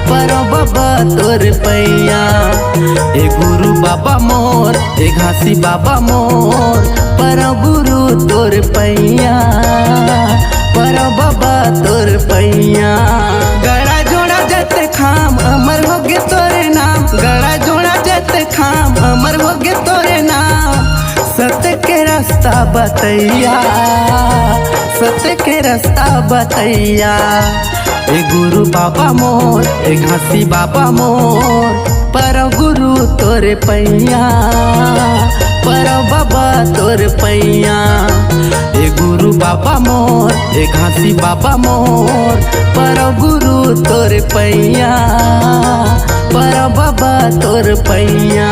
पर बाबा तोर पैया ए गुरु बाबा मोर ए घासी बाबा मोर पर गुरु तोर पैया पर बाबा तोर पैया। गड़ा जोड़ा जते खाम अमर होगे तोरे नाम, गड़ा जोड़ा जते खाम अमर होगे तोरे नाम। सत्य के रास्ता बतैया, सत्य के रास्ता बतैया ए गुरु बाबा मोर ए घासी बाबा मोर पर गुरु तोरे पैया पर बाबा तोर पैया ए गुरु बाबा मोर ए घासी बाबा मोर पर गुरु तोर पैया पर बाबा तोर पैया।